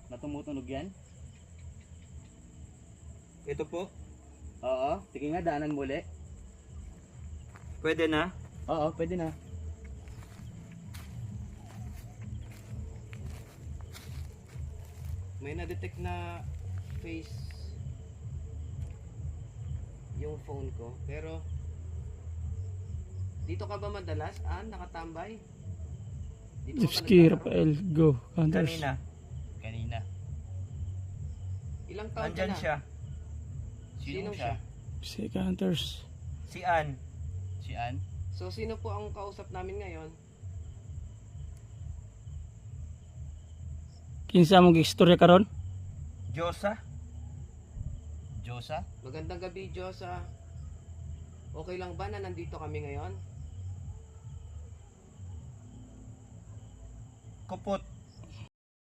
na tumutunog yan? Ito po. Oo. Sige nga, daanan muli. Pwede na. Oo, pwede na. May na-detect na face yung phone ko. Pero dito ka ba madalas? Nakatambay? Dito ka Jeffsky, naglalaro? Rafael, go. Counters. Kanina. Ilang taon ka Nandyan na? siya. Sino siya? Si counters. Si Ann. Si Ann. So sino po ang kausap namin ngayon? Kinsa mong istorya karon? Diyosa. Josa. Magandang gabi, Diyosa. Okay lang ba na nandito kami ngayon? Kupot.